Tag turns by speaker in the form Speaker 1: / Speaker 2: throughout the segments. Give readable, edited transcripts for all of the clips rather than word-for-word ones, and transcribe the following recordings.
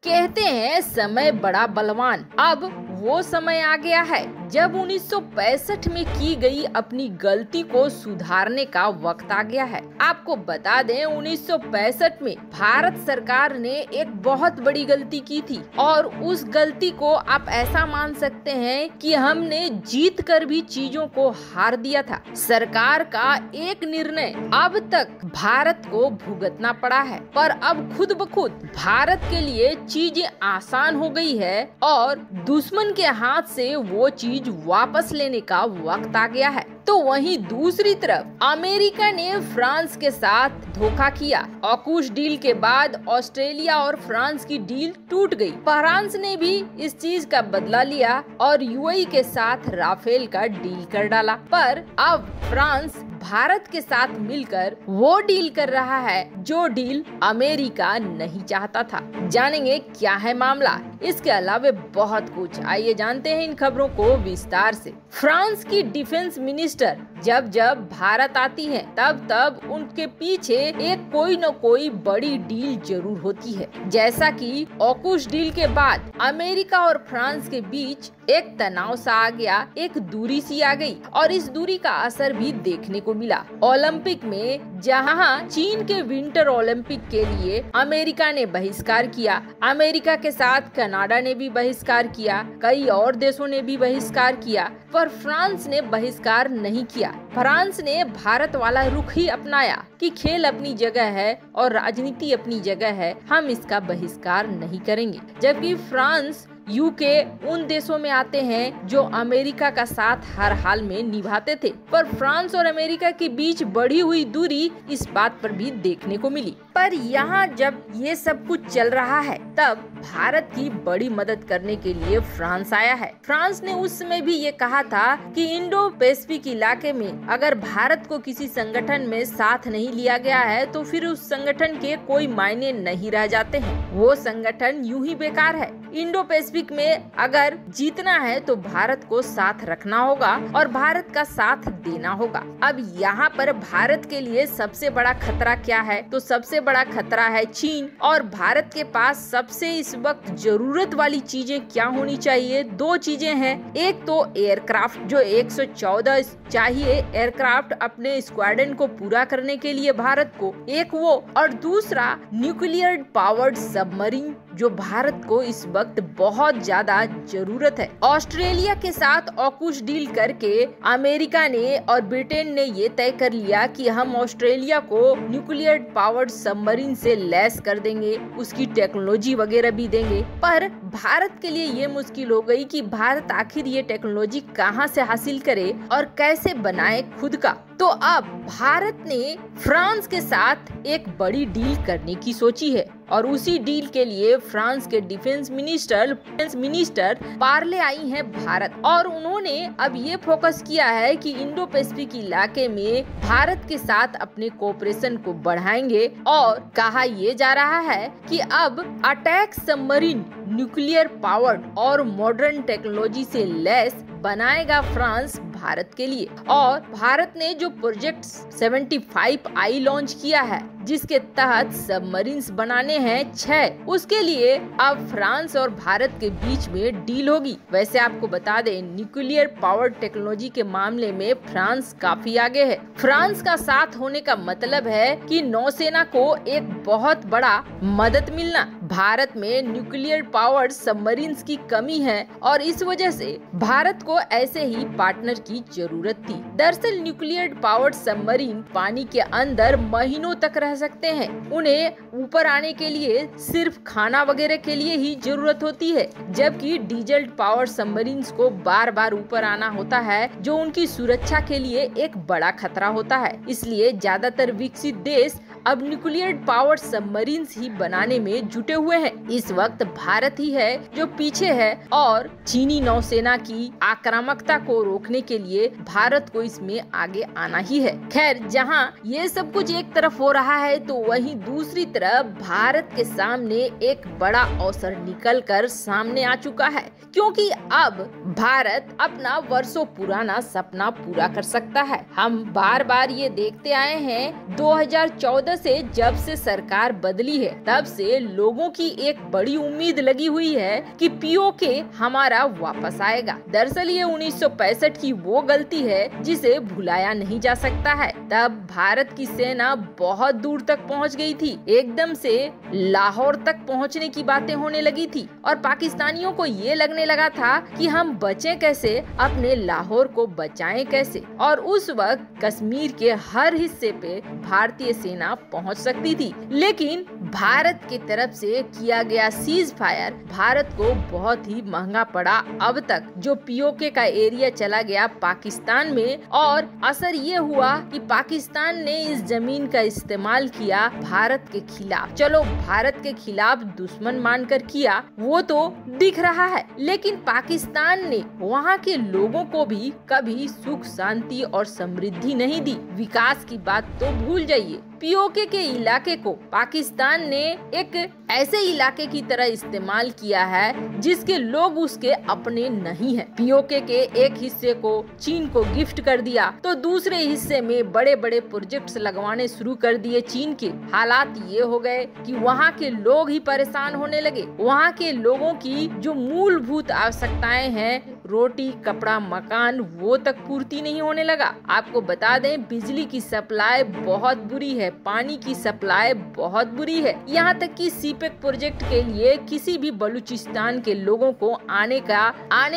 Speaker 1: कहते हैं समय बड़ा बलवान। अब वो समय आ गया है जब 1965 में की गई अपनी गलती को सुधारने का वक्त आ गया है। आपको बता दें 1965 में भारत सरकार ने एक बहुत बड़ी गलती की थी और उस गलती को आप ऐसा मान सकते हैं कि हमने जीत कर भी चीजों को हार दिया था। सरकार का एक निर्णय अब तक भारत को भुगतना पड़ा है, पर अब खुद ब खुद भारत के लिए चीजें आसान हो गई है और दुश्मन के हाथ से वो चीज वापस लेने का वक्त आ गया है। तो वहीं दूसरी तरफ अमेरिका ने फ्रांस के साथ धोखा किया। ऑकूश डील के बाद ऑस्ट्रेलिया और फ्रांस की डील टूट गई। फ्रांस ने भी इस चीज का बदला लिया और यूएई के साथ राफेल का डील कर डाला। पर अब फ्रांस भारत के साथ मिलकर वो डील कर रहा है जो डील अमेरिका नहीं चाहता था। जानेंगे क्या है मामला, इसके अलावा बहुत कुछ। आइए जानते हैं इन खबरों को विस्तार से। फ्रांस की डिफेंस मिनिस्टर जब जब भारत आती है तब उनके पीछे एक कोई न कोई बड़ी डील जरूर होती है। जैसा कि ऑकूश डील के बाद अमेरिका और फ्रांस के बीच एक तनाव सा आ गया, एक दूरी सी आ गई और इस दूरी का असर भी देखने को मिला। ओलंपिक में जहां चीन के विंटर ओलंपिक के लिए अमेरिका ने बहिष्कार किया, अमेरिका के साथ कनाडा ने भी बहिष्कार किया, कई और देशों ने भी बहिष्कार किया, पर फ्रांस ने बहिष्कार नहीं किया। फ्रांस ने भारत वाला रुख ही अपनाया कि खेल अपनी जगह है और राजनीति अपनी जगह है, हम इसका बहिष्कार नहीं करेंगे। जबकि फ्रांस यूके उन देशों में आते हैं जो अमेरिका का साथ हर हाल में निभाते थे, पर फ्रांस और अमेरिका के बीच बढ़ी हुई दूरी इस बात पर भी देखने को मिली। पर यहाँ जब ये सब कुछ चल रहा है तब भारत की बड़ी मदद करने के लिए फ्रांस आया है। फ्रांस ने उस समय भी ये कहा था कि इंडो पैसिफिक इलाके में अगर भारत को किसी संगठन में साथ नहीं लिया गया है तो फिर उस संगठन के कोई मायने नहीं रह जाते हैं, वो संगठन यूं ही बेकार है। इंडो पैसिफिक में अगर जीतना है तो भारत को साथ रखना होगा और भारत का साथ देना होगा। अब यहाँ पर भारत के लिए सबसे बड़ा खतरा क्या है, तो सबसे बड़ा खतरा है चीन। और भारत के पास सबसे इस वक्त जरूरत वाली चीजें क्या होनी चाहिए, दो चीजें हैं। एक तो एयरक्राफ्ट, जो 114 चाहिए एयरक्राफ्ट अपने स्क्वाड्रन को पूरा करने के लिए भारत को, एक वो, और दूसरा न्यूक्लियर पावर्ड सबमरीन जो भारत को इस वक्त बहुत ज्यादा जरूरत है। ऑस्ट्रेलिया के साथ ऑकूश डील करके अमेरिका ने और ब्रिटेन ने ये तय कर लिया कि हम ऑस्ट्रेलिया को न्यूक्लियर पावर्ड सबमरीन से लैस कर देंगे, उसकी टेक्नोलॉजी वगैरह भी देंगे। पर भारत के लिए ये मुश्किल हो गई कि भारत आखिर ये टेक्नोलॉजी कहाँ से हासिल करे और कैसे बनाए खुद का। तो अब भारत ने फ्रांस के साथ एक बड़ी डील करने की सोची है और उसी डील के लिए फ्रांस के डिफेंस मिनिस्टर पार्ले आई हैं भारत, और उन्होंने अब ये फोकस किया है कि इंडो पैसिफिक इलाके में भारत के साथ अपने कोऑपरेशन को बढ़ाएंगे। और कहा ये जा रहा है कि अब अटैक सबमरीन न्यूक्लियर पावर्ड और मॉडर्न टेक्नोलॉजी से लैस बनाएगा फ्रांस भारत के लिए। और भारत ने जो प्रोजेक्ट 75I लॉन्च किया है जिसके तहत सबमरीन्स बनाने हैं 6, उसके लिए अब फ्रांस और भारत के बीच में डील होगी। वैसे आपको बता दें न्यूक्लियर पावर टेक्नोलॉजी के मामले में फ्रांस काफी आगे है। फ्रांस का साथ होने का मतलब है कि नौसेना को एक बहुत बड़ा मदद मिलना। भारत में न्यूक्लियर पावर्ड सबमरीन्स की कमी है और इस वजह से भारत को ऐसे ही पार्टनर की जरूरत थी। दरअसल न्यूक्लियर पावर्ड सबमरीन पानी के अंदर महीनों तक रह सकते हैं, उन्हें ऊपर आने के लिए सिर्फ खाना वगैरह के लिए ही जरूरत होती है, जबकि डीजल पावर सबमरीन्स को बार बार ऊपर आना होता है जो उनकी सुरक्षा के लिए एक बड़ा खतरा होता है। इसलिए ज्यादातर विकसित देश अब न्यूक्लियर पावर सबमरीन्स ही बनाने में जुटे हुए हैं। इस वक्त भारत ही है जो पीछे है और चीनी नौसेना की आक्रामकता को रोकने के लिए भारत को इसमें आगे आना ही है। खैर, जहां ये सब कुछ एक तरफ हो रहा है तो वहीं दूसरी तरफ भारत के सामने एक बड़ा अवसर निकल कर सामने आ चुका है, क्योंकि अब भारत अपना वर्षों पुराना सपना पूरा कर सकता है। हम बार बार ये देखते आए हैं 2014 तरह से जब से सरकार बदली है तब से लोगों की एक बड़ी उम्मीद लगी हुई है कि पीओके हमारा वापस आएगा। दरअसल ये 1965 की वो गलती है जिसे भुलाया नहीं जा सकता है। तब भारत की सेना बहुत दूर तक पहुंच गई थी, एकदम से लाहौर तक पहुंचने की बातें होने लगी थी और पाकिस्तानियों को ये लगने लगा था कि हम बचें कैसे, अपने लाहौर को बचाएं कैसे। और उस वक्त कश्मीर के हर हिस्से पे भारतीय सेना पहुंच सकती थी, लेकिन भारत की तरफ से किया गया सीज फायर भारत को बहुत ही महंगा पड़ा। अब तक जो पीओके का एरिया चला गया पाकिस्तान में, और असर ये हुआ कि पाकिस्तान ने इस जमीन का इस्तेमाल किया भारत के खिलाफ। चलो भारत के खिलाफ दुश्मन मानकर किया वो तो दिख रहा है, लेकिन पाकिस्तान ने वहाँ के लोगों को भी कभी सुख शांति और समृद्धि नहीं दी। विकास की बात तो भूल जाइए। पीओके के इलाके को पाकिस्तान ने एक ऐसे इलाके की तरह इस्तेमाल किया है जिसके लोग उसके अपने नहीं हैं। पीओके के एक हिस्से को चीन को गिफ्ट कर दिया तो दूसरे हिस्से में बड़े बड़े प्रोजेक्ट्स लगवाने शुरू कर दिए चीन के। हालात ये हो गए कि वहाँ के लोग ही परेशान होने लगे। वहाँ के लोगों की जो मूलभूत आवश्यकताएं हैं, रोटी कपड़ा मकान, वो तक पूर्ति नहीं होने लगा। आपको बता दें बिजली की सप्लाई बहुत बुरी है, पानी की सप्लाई बहुत बुरी है। यहाँ तक कि सीपेक प्रोजेक्ट के लिए किसी भी बलूचिस्तान के लोगों को आने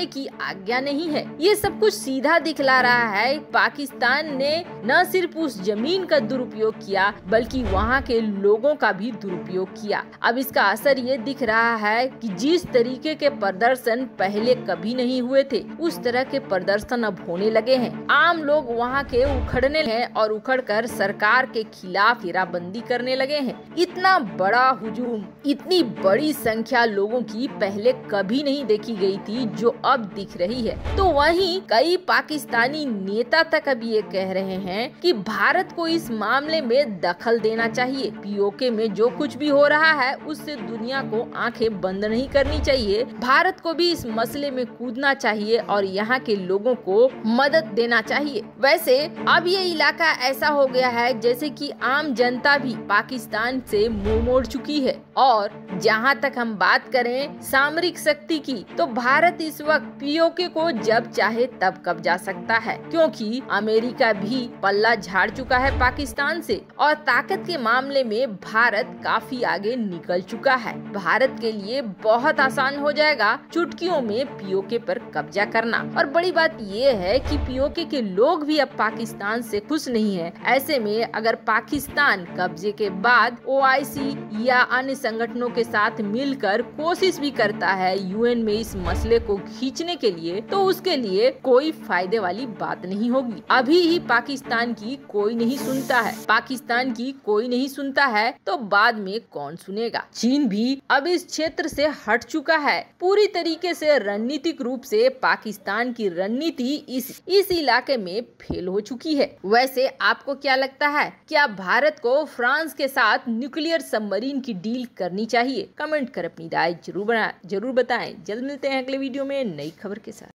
Speaker 1: की आज्ञा नहीं है। ये सब कुछ सीधा दिखला रहा है पाकिस्तान ने न सिर्फ उस जमीन का दुरुपयोग किया बल्कि वहाँ के लोगों का भी दुरुपयोग किया। अब इसका असर ये दिख रहा है कि जिस तरीके के प्रदर्शन पहले कभी नहीं हुए थे उस तरह के प्रदर्शन अब होने लगे हैं। आम लोग वहाँ के उखड़ने हैं और उखड़कर सरकार के खिलाफ घेराबंदी करने लगे हैं। इतना बड़ा हुजूम, इतनी बड़ी संख्या लोगों की पहले कभी नहीं देखी गई थी जो अब दिख रही है। तो वहीं कई पाकिस्तानी नेता तक अब ये कह रहे हैं कि भारत को इस मामले में दखल देना चाहिए। पीओके में जो कुछ भी हो रहा है उससे दुनिया को आंखें बंद नहीं करनी चाहिए। भारत को भी इस मसले में कूदना चाहिए और यहाँ के लोगों को मदद देना चाहिए। वैसे अब ये इलाका ऐसा हो गया है जैसे कि आम जनता भी पाकिस्तान से मुंह मोड़ चुकी है। और जहाँ तक हम बात करें सामरिक शक्ति की, तो भारत इस वक्त पीओके को जब चाहे तब कब्जा सकता है, क्योंकि अमेरिका भी पल्ला झाड़ चुका है पाकिस्तान से और ताकत के मामले में भारत काफी आगे निकल चुका है। भारत के लिए बहुत आसान हो जाएगा चुटकियों में पीओके पर कब्जा करना। और बड़ी बात ये है कि पीओके के लोग भी अब पाकिस्तान से खुश नहीं है। ऐसे में अगर पाकिस्तान कब्जे के बाद ओआईसी या अन्य संगठनों के साथ मिलकर कोशिश भी करता है यूएन में इस मसले को खींचने के लिए, तो उसके लिए कोई फायदे वाली बात नहीं होगी। अभी ही पाकिस्तान की कोई नहीं सुनता है, पाकिस्तान की कोई नहीं सुनता है तो बाद में कौन सुनेगा। चीन भी अब इस क्षेत्र से हट चुका है पूरी तरीके से। रणनीतिक रूप से पाकिस्तान की रणनीति इस इलाके में फेल हो चुकी है। वैसे आपको क्या लगता है, क्या भारत को फ्रांस के साथ न्यूक्लियर सबमरीन की डील करनी चाहिए? कमेंट कर अपनी राय जरूर बताएं। जल्द मिलते हैं अगले वीडियो में नई खबर के साथ।